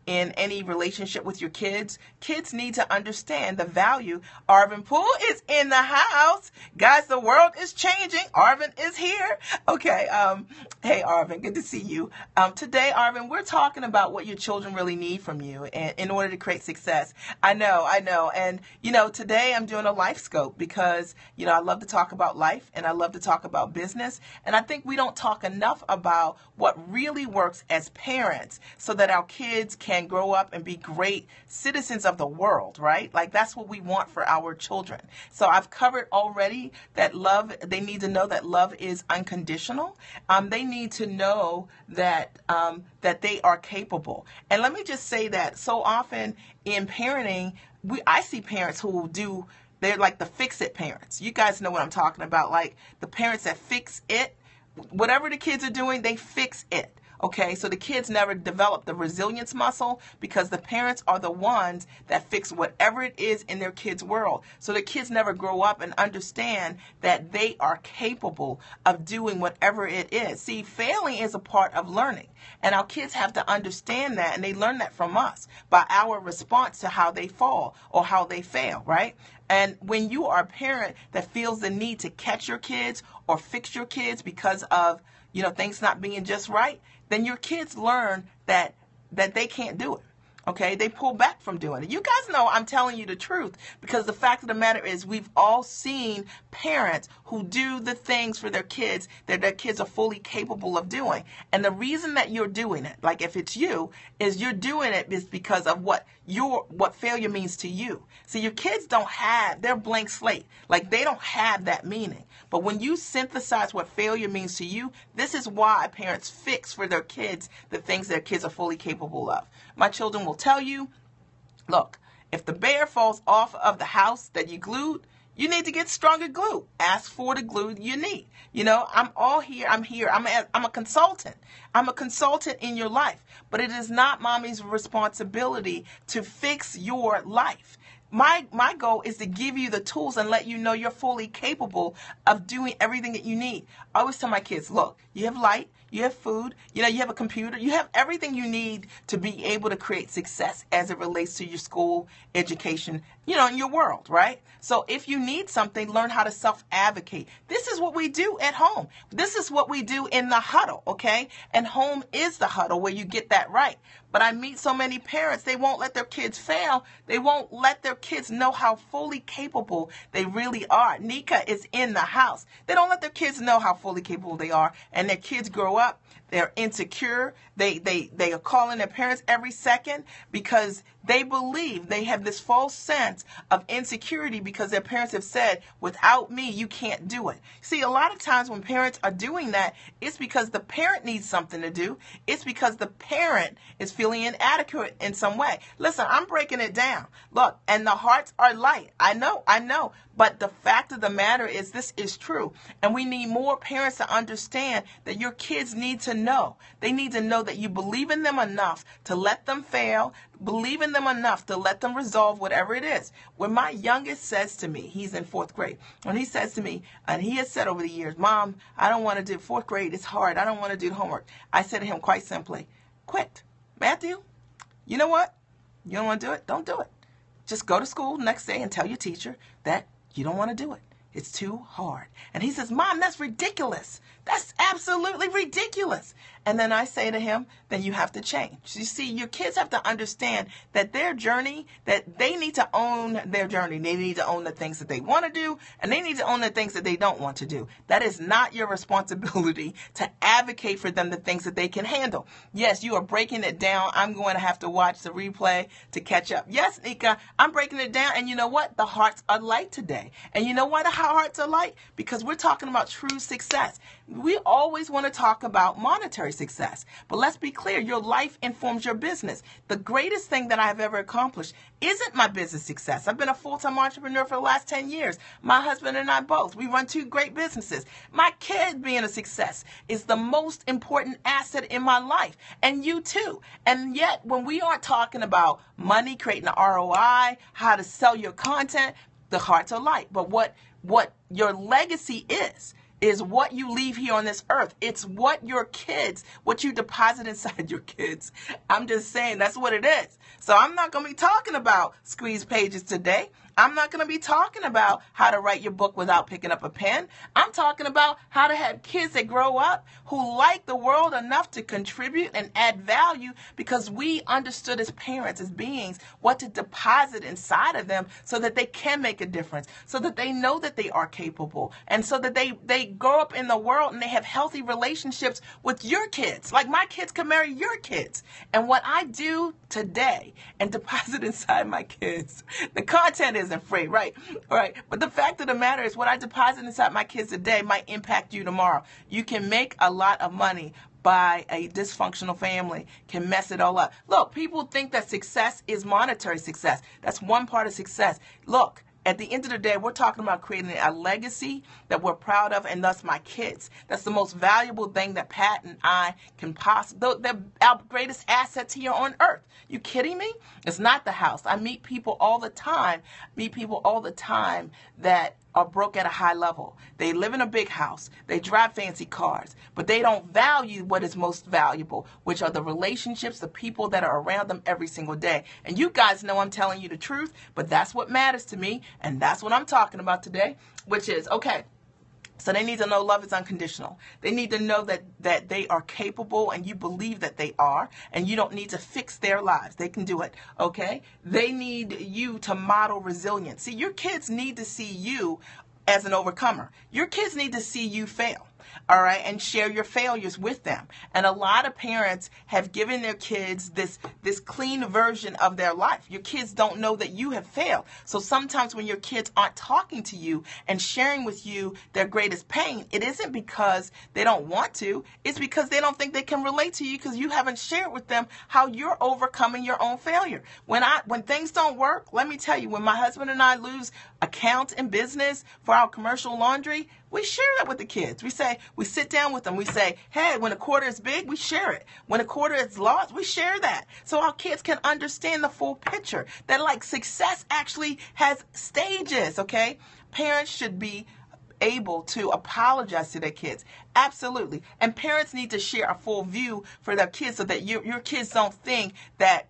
S4: in any relationship with your kids, kids need to understand the value. Arvin Poole is in the house. Guys, the world is changing. Arvin is here. Okay. Hey, Arvin, good to see you. Today, Arvin, we're talking about what your children really need from you in order to create success. I know. And, today I'm doing a life scope because, I love to talk about life and I love to talk about business. And I think we don't talk enough about what really works as parents so that our kids can grow up and be great citizens of the world, right? Like that's what we want for our children. So I've covered already that they need to know that love is unconditional. They need to know that they are capable. And let me just say that so often in parenting, I see parents they're like the fix-it parents. You guys know what I'm talking about, like the parents that fix it. Whatever the kids are doing, they fix it. Okay, so the kids never develop the resilience muscle because the parents are the ones that fix whatever it is in their kids' world. So the kids never grow up and understand that they are capable of doing whatever it is. See, failing is a part of learning. And our kids have to understand that, and they learn that from us by our response to how they fall or how they fail, right? And when you are a parent that feels the need to catch your kids or fix your kids because of things not being just right, then your kids learn that they can't do it. Okay, they pull back from doing it. You guys know I'm telling you the truth because the fact of the matter is we've all seen parents who do the things for their kids that their kids are fully capable of doing. And the reason that you're doing it, like if it's you, is you're doing it is because of what failure means to you. See, your kids they're blank slate. Like they don't have that meaning. But when you synthesize what failure means to you, this is why parents fix for their kids the things their kids are fully capable of. My children will tell you, look, if the bear falls off of the house that you glued, you need to get stronger glue. Ask for the glue you need. I'm all here. I'm here. I'm a consultant. I'm a consultant in your life. But it is not mommy's responsibility to fix your life. My goal is to give you the tools and let you know you're fully capable of doing everything that you need. I always tell my kids, look, you have light, you have food, you have a computer, you have everything you need to be able to create success as it relates to your school, education, in your world, right? So if you need something, learn how to self-advocate. This is what we do at home. This is what we do in the huddle, okay? And home is the huddle where you get that right. But I meet so many parents, they won't let their kids fail. They won't let their kids know how fully capable they really are. Nika is in the house. They don't let their kids know how fully capable they are. And their kids grow up, they're insecure. They are calling their parents every second because they believe they have this false sense of insecurity because their parents have said, without me, you can't do it. See, a lot of times when parents are doing that, it's because the parent needs something to do. It's because the parent is feeling inadequate in some way. Listen, I'm breaking it down. Look, and the hearts are light. I know. But the fact of the matter is this is true. And we need more parents to understand that your kids need to know. They need to know that you believe in them enough to let them fail, believe in them enough to let them resolve whatever it is. When my youngest says to me, he's in 4th grade, when he says to me, and he has said over the years, Mom, I don't want to do 4th grade. It's hard. I don't want to do the homework. I said to him quite simply, quit. Matthew, you know what? You don't want to do it? Don't do it. Just go to school the next day and tell your teacher that you don't want to do it. It's too hard. And he says, Mom, that's ridiculous. That's absolutely ridiculous. And then I say to him, then you have to change. You see, your kids have to understand that their journey, that they need to own their journey. They need to own the things that they want to do, and they need to own the things that they don't want to do. That is not your responsibility to advocate for them the things that they can handle. Yes, you are breaking it down. I'm going to have to watch the replay to catch up. Yes, Nika, I'm breaking it down. And you know what? The hearts are light today. And you know why the hearts are light? Because we're talking about true success. We always want to talk about monetary success. But let's be clear, your life informs your business. The greatest thing that I've ever accomplished isn't my business success. I've been a full-time entrepreneur for the last 10 years. My husband and I both. We run 2 great businesses. My kid being a success is the most important asset in my life. And you too. And yet, when we aren't talking about money, creating an ROI, how to sell your content, the hearts are light. But what your legacy is is what you leave here on this earth. It's what your kids, what you deposit inside your kids. I'm just saying that's what it is. So I'm not going to be talking about squeeze pages today. I'm not going to be talking about how to write your book without picking up a pen. I'm talking about how to have kids that grow up who like the world enough to contribute and add value, because we understood as parents, as beings, what to deposit inside of them so that they can make a difference, so that they know that they are capable, and so that they grow up in the world and they have healthy relationships with your kids. Like my kids can marry your kids. And what I do today and deposit inside my kids, the content isn't free, right? But the fact of the matter is what I deposit inside my kids today might impact you tomorrow. You can make a lot of money by a dysfunctional family, can mess it all up. Look, people think that success is monetary success. That's one part of success. Look, at the end of the day, we're talking about creating a legacy that we're proud of, and thus my kids. That's the most valuable thing that Pat and I can possibly, they're our greatest assets here on earth. You kidding me? It's not the house. I meet people all the time that are broke at a high level. They live in a big house. They drive fancy cars, but they don't value what is most valuable, which are the relationships, the people that are around them every single day. And you guys know I'm telling you the truth, but that's what matters to me, and that's what I'm talking about today, which is, okay, so they need to know love is unconditional. They need to know that they are capable, and you believe that they are, and you don't need to fix their lives. They can do it, okay? They need you to model resilience. See, your kids need to see you as an overcomer. Your kids need to see you fail. All right, and share your failures with them. And a lot of parents have given their kids this clean version of their life. Your kids don't know that you have failed. So sometimes when your kids aren't talking to you and sharing with you their greatest pain, it isn't because they don't want to. It's because they don't think they can relate to you, because you haven't shared with them how you're overcoming your own failure. When things don't work, let me tell you, when my husband and I lose account in business for our commercial laundry, we share that with the kids. We sit down with them. We say, hey, when a quarter is big, we share it. When a quarter is lost, we share that. So our kids can understand the full picture, that like success actually has stages, okay? Parents should be able to apologize to their kids. Absolutely. And parents need to share a full view for their kids so that your kids don't think that,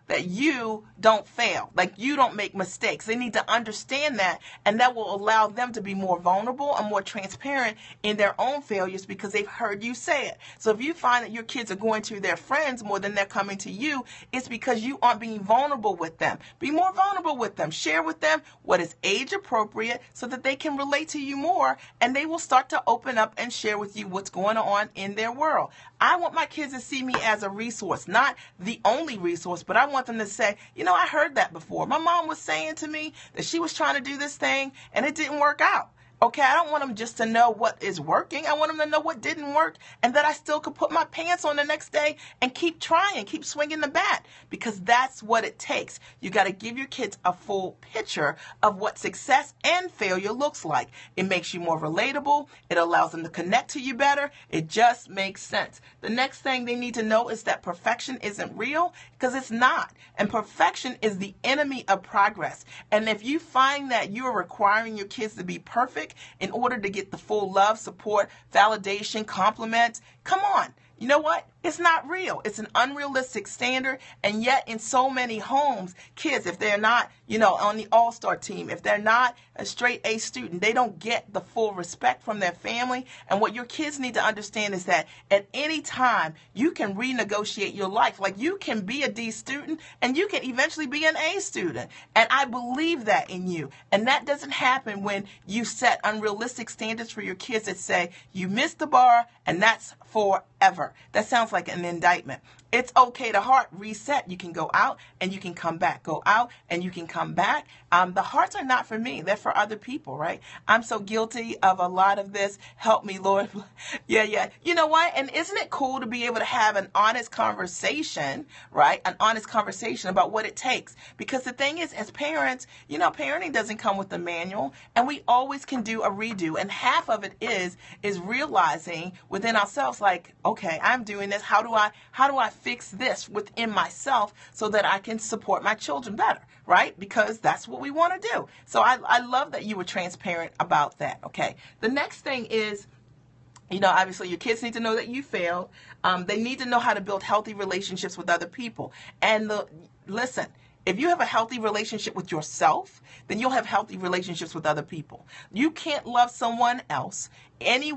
S4: that you don't fail, like you don't make mistakes. They need to understand that, and that will allow them to be more vulnerable and more transparent in their own failures, because they've heard you say it. So if you find that your kids are going to their friends more than they're coming to you, it's because you aren't being vulnerable with them. Be more vulnerable with them. Share with them what is age appropriate so that they can relate to you more, and they will start to open up and share with you what's going on in their world. I want my kids to see me as a resource, not the only resource, but I want them to say, I heard that before. My mom was saying to me that she was trying to do this thing and it didn't work out. Okay, I don't want them just to know what is working. I want them to know what didn't work, and that I still could put my pants on the next day and keep trying, keep swinging the bat, because that's what it takes. You got to give your kids a full picture of what success and failure looks like. It makes you more relatable. It allows them to connect to you better. It just makes sense. The next thing they need to know is that perfection isn't real, because it's not. And perfection is the enemy of progress. And if you find that you're requiring your kids to be perfect in order to get the full love, support, validation, compliments, come on. You know what? It's not real. It's an unrealistic standard. And yet in so many homes, kids, if they're not, on the all-star team, if they're not a straight A student, they don't get the full respect from their family. And what your kids need to understand is that at any time, you can renegotiate your life. Like, you can be a D student and you can eventually be an A student. And I believe that in you. And that doesn't happen when you set unrealistic standards for your kids that say, you missed the bar and that's forever. That sounds like an indictment. It's okay to heart reset. You can go out and you can come back. Go out and you can come back. The hearts are not for me. They're for other people, right? I'm so guilty of a lot of this. Help me, Lord. Yeah. You know what? And isn't it cool to be able to have an honest conversation, right? An honest conversation about what it takes. Because the thing is, as parents, parenting doesn't come with a manual, and we always can do a redo. And half of it is realizing within ourselves, like, okay, I'm doing this. How do I fix this within myself so that I can support my children better, right? Because that's what we want to do. So I love that you were transparent about that, okay? The next thing is, obviously your kids need to know that you failed. They need to know how to build healthy relationships with other people. And listen, if you have a healthy relationship with yourself, then you'll have healthy relationships with other people. You can't love someone else any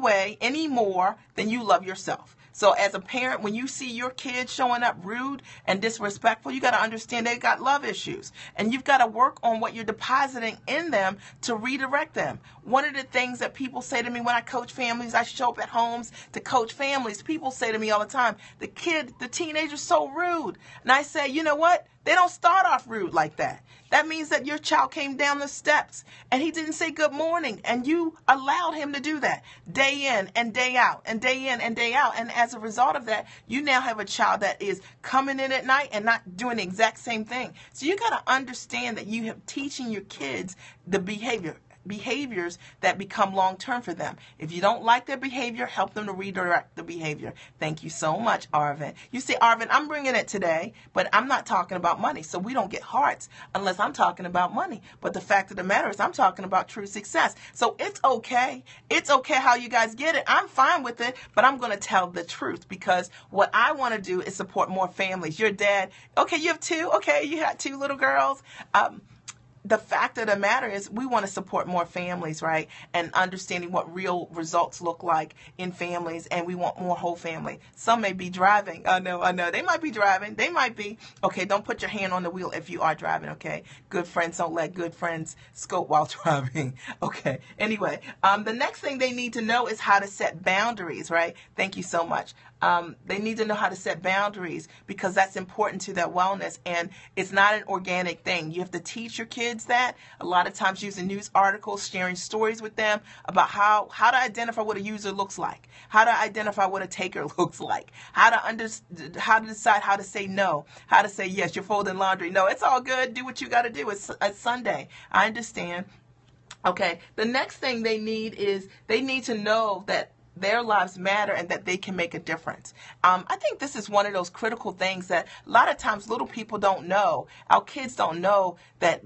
S4: more than you love yourself. So as a parent, when you see your kids showing up rude and disrespectful, you got to understand they got love issues. And you've got to work on what you're depositing in them to redirect them. One of the things that people say to me when I coach families, I show up at homes to coach families, people say to me all the time, the teenager's so rude. And I say, you know what? They don't start off rude like that. That means that your child came down the steps and he didn't say good morning, and you allowed him to do that day in and day out and day in and day out. And as a result of that, you now have a child that is coming in at night and not doing the exact same thing. So you got to understand that you have teaching your kids the behaviors that become long-term for them. If you don't like their behavior, help them to redirect the behavior. Thank you so much, Arvin. You see, Arvin, I'm bringing it today, but I'm not talking about money, so we don't get hearts unless I'm talking about money. But the fact of the matter is I'm talking about true success. So it's okay. It's okay how you guys get it. I'm fine with it, but I'm going to tell the truth, because what I want to do is support more families. Your dad, okay, you have two. Okay, you had two little girls. The fact of the matter is we want to support more families, right? And understanding what real results look like in families, and we want more whole family. Some may be driving. I know. They might be driving. They might be. Okay, don't put your hand on the wheel if you are driving, okay? Good friends don't let good friends scope while driving. Okay, anyway, the next thing they need to know is how to set boundaries, right? Thank you so much. They need to know how to set boundaries, because that's important to their wellness, and it's not an organic thing. You have to teach your kids that. A lot of times using news articles, sharing stories with them about how to identify what a user looks like, how to identify what a taker looks like, how to decide how to say no, how to say yes, you're folding laundry. No, it's all good. Do what you got to do. It's Sunday. I understand. Okay, the next thing they need is they need to know that their lives matter and that they can make a difference. I think this is one of those critical things that a lot of times little people don't know. Our kids don't know that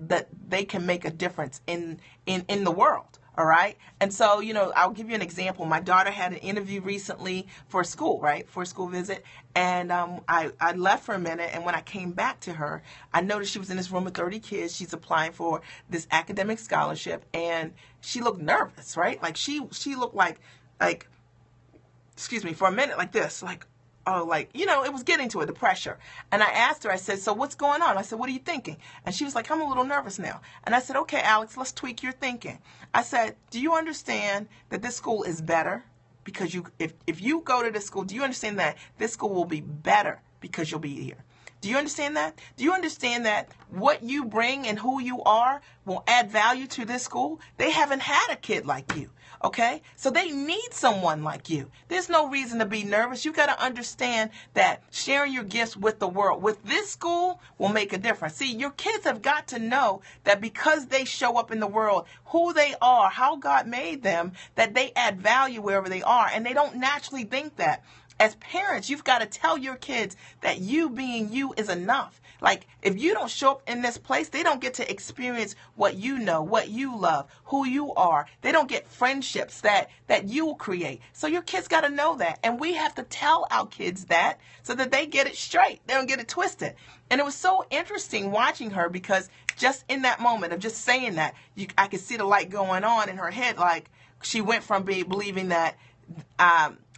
S4: they can make a difference in the world. All right. And so, I'll give you an example. My daughter had an interview recently for school, right? For a school visit. And I left for a minute. And when I came back to her, I noticed she was in this room with 30 kids. She's applying for this academic scholarship. And she looked nervous, right? Like she looked like, excuse me, for a minute like this, it was getting to her, the pressure. And I asked her, I said, so what's going on? I said, what are you thinking? And she was like, I'm a little nervous now. And I said, okay, Alex, let's tweak your thinking. I said, do you understand that this school is better? Because if you go to this school, do you understand that this school will be better because you'll be here? Do you understand that? Do you understand that what you bring and who you are will add value to this school? They haven't had a kid like you, okay? So they need someone like you. There's no reason to be nervous. You got to understand that sharing your gifts with the world, with this school, will make a difference. See, your kids have got to know that because they show up in the world, who they are, how God made them, that they add value wherever they are, and they don't naturally think that. As parents, you've got to tell your kids that you being you is enough. Like, if you don't show up in this place, they don't get to experience what you know, what you love, who you are. They don't get friendships that you create. So your kids got to know that. And we have to tell our kids that so that they get it straight. They don't get it twisted. And it was so interesting watching her, because just in that moment of just saying that, I could see the light going on in her head. Like, she went from believing that,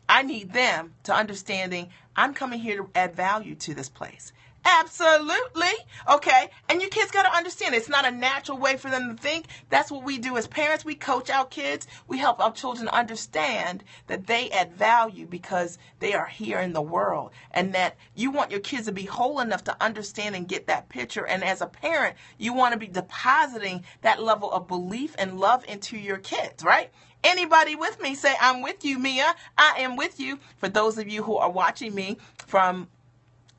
S4: I need them to understanding I'm coming here to add value to this place. Absolutely. Okay. And your kids got to understand it's not a natural way for them to think. That's what we do as parents. We coach our kids. We help our children understand that they add value because they are here in the world, and that you want your kids to be whole enough to understand and get that picture. And as a parent, you want to be depositing that level of belief and love into your kids, right? Anybody with me? Say, I'm with you, Mia. I am with you. For those of you who are watching me from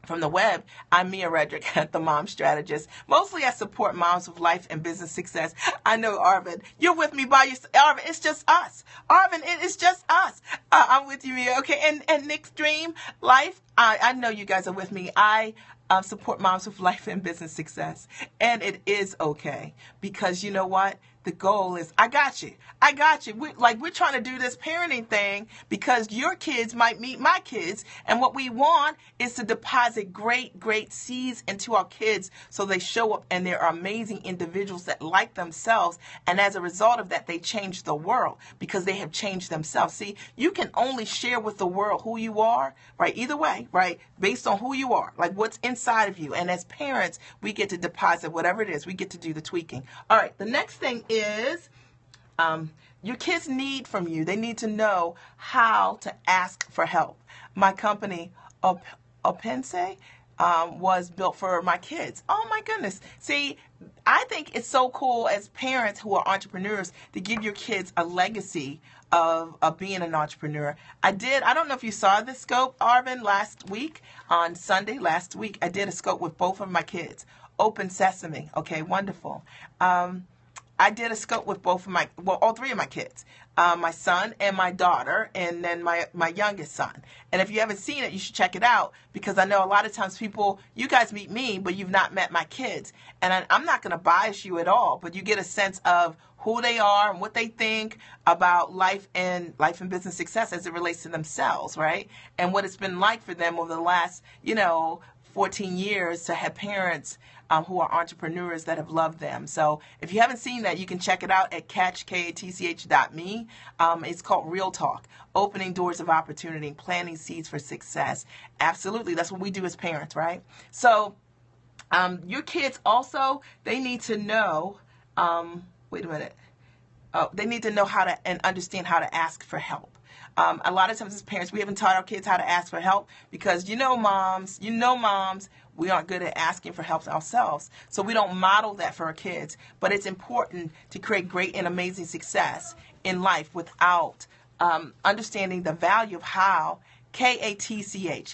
S4: the web, I'm Mia Redrick, the Mom Strategist. Mostly I support moms with life and business success. I know, Arvin, you're with me by yourself. Arvin, it's just us. Arvin, it is just us. I'm with you, Mia. Okay, and Nick's dream life, I know you guys are with me. I support moms with life and business success. And it is okay. Because you know what? The goal is, I got you. I got you. We're trying to do this parenting thing because your kids might meet my kids. And what we want is to deposit great, great seeds into our kids so they show up and they're amazing individuals that like themselves. And as a result of that, they change the world because they have changed themselves. See, you can only share with the world who you are, right? Either way, right? Based on who you are, like what's inside of you. And as parents, we get to deposit whatever it is. We get to do the tweaking. All right. The next thing is your kids need from you. They need to know how to ask for help. My company, Opense, was built for my kids. Oh my goodness. See, I think it's so cool as parents who are entrepreneurs to give your kids a legacy of being an entrepreneur. I don't know if you saw this scope, Arvin, last week on Sunday, last week, I did a scope with both of my kids. Open Sesame. Okay, wonderful. I did a scope with all three of my kids, my son and my daughter, and then my youngest son. And if you haven't seen it, you should check it out because I know a lot of times you guys meet me, but you've not met my kids. And I'm not going to bias you at all, but you get a sense of who they are and what they think about life and business success as it relates to themselves, right? And what it's been like for them over the last, 14 years to have parents who are entrepreneurs that have loved them. So if you haven't seen that, you can check it out at catch.me. It's called Real Talk, Opening Doors of Opportunity, Planting Seeds for Success. Absolutely. That's what we do as parents, right? So your kids also, they need to know, wait a minute. They need to know how to and understand how to ask for help. A lot of times as parents, we haven't taught our kids how to ask for help because moms, we aren't good at asking for help ourselves. So we don't model that for our kids. But it's important to create great and amazing success in life without understanding the value of how, catch.me,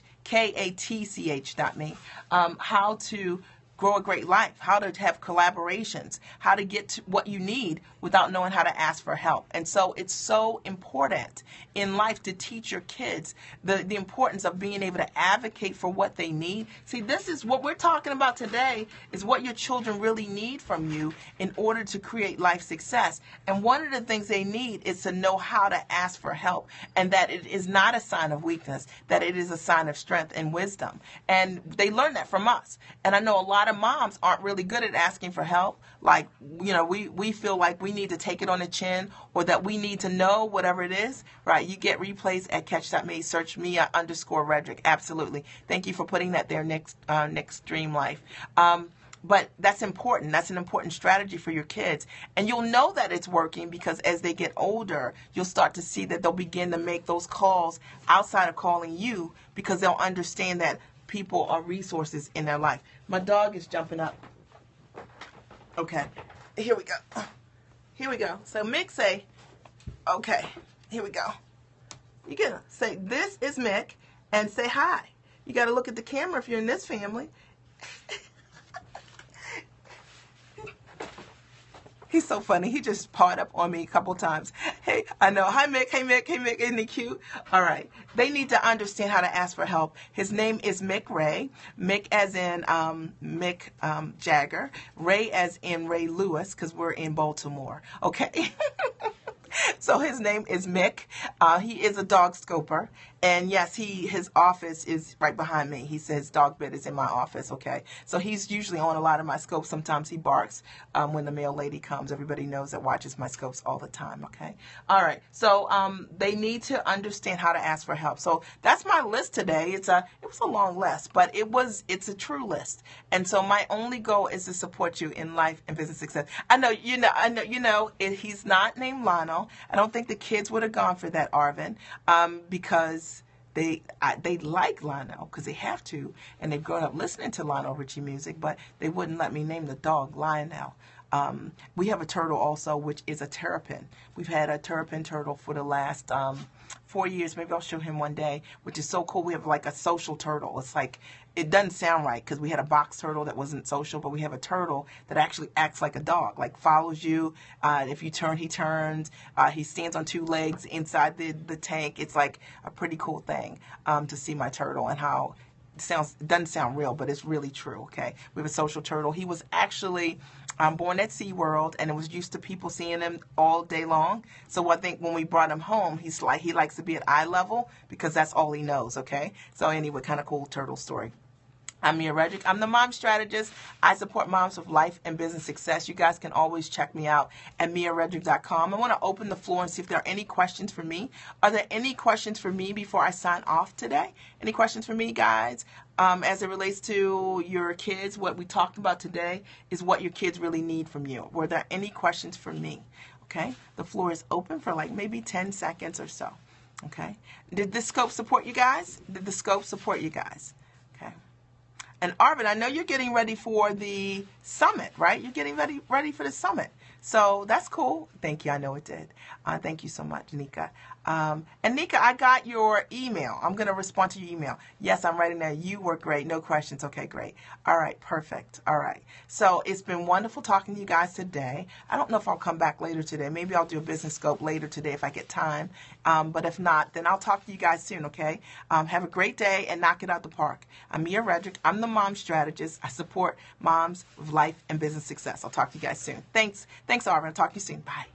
S4: how to grow a great life, how to have collaborations, how to get to what you need without knowing how to ask for help. And so it's so important in life to teach your kids the importance of being able to advocate for what they need. See, this is what we're talking about today is what your children really need from you in order to create life success. And one of the things they need is to know how to ask for help and that it is not a sign of weakness, that it is a sign of strength and wisdom. And they learn that from us. And I know a lot of moms aren't really good at asking for help. Like, we feel like we need to take it on the chin or that we need to know whatever it is, right? You get replays at catch.me, search Mia_Redrick. Absolutely. Thank you for putting that there, next Dream Life. But that's important. That's an important strategy for your kids. And you'll know that it's working because as they get older, you'll start to see that they'll begin to make those calls outside of calling you because they'll understand that people are resources in their life. My dog is jumping up. Okay, here we go. Here we go. So Mick say, okay, here we go. You gotta say, this is Mick, and say hi. You gotta look at the camera if you're in this family. He's so funny. He just pawed up on me a couple times. Hey, I know. Hi, Mick. Hey, Mick. Hey, Mick. Isn't he cute? All right. They need to understand how to ask for help. His name is Mick Ray. Mick as in Mick Jagger. Ray as in Ray Lewis, because we're in Baltimore. Okay. So his name is Mick. He is a dog scoper. And yes, his office is right behind me. He says dog bed is in my office, okay? So he's usually on a lot of my scopes. Sometimes he barks when the mail lady comes. Everybody knows that watches my scopes all the time, okay? All right, so they need to understand how to ask for help. So that's my list today. It was a long list, but it's a true list. And so my only goal is to support you in life and business success. I know, he's not named Lionel. I don't think the kids would have gone for that, Arvin, because they like Lionel because they have to, and they've grown up listening to Lionel Richie music, but they wouldn't let me name the dog Lionel. We have a turtle also, which is a terrapin. We've had a terrapin turtle for the last 4 years. Maybe I'll show him one day, which is so cool. We have like a social turtle. It's like, it doesn't sound right because we had a box turtle that wasn't social, but we have a turtle that actually acts like a dog, like follows you. If you turn, he turns. He stands on 2 legs inside the tank. It's like a pretty cool thing to see my turtle and how it doesn't sound real, but it's really true, okay? We have a social turtle. He was actually born at SeaWorld, and it was used to people seeing him all day long. So I think when we brought him home, he likes to be at eye level because that's all he knows, okay? So anyway, kind of cool turtle story. I'm Mia Redrick. I'm the mom strategist. I support moms with life and business success. You guys can always check me out at miaredrick.com. I want to open the floor and see if there are any questions for me. Are there any questions for me before I sign off today? Any questions for me, guys? As it relates to your kids, what we talked about today is what your kids really need from you. Were there any questions for me? Okay, the floor is open for like maybe 10 seconds or so. Okay, did the scope support you guys? Did the scope support you guys? Okay. And Arvin, I know you're getting ready for the summit, right? You're getting ready for the summit. So that's cool. Thank you. I know it did. Thank you so much, Nika. And Nika, I got your email. I'm going to respond to your email. Yes, I'm writing there. You were great. No questions. Okay, great. All right, perfect. All right. So it's been wonderful talking to you guys today. I don't know if I'll come back later today. Maybe I'll do a business scope later today if I get time. But if not, then I'll talk to you guys soon, okay? Have a great day and knock it out the park. I'm Mia Redrick. I'm the mom strategist. I support moms with life and business success. I'll talk to you guys soon. Thanks, Arvin. I'll talk to you soon. Bye.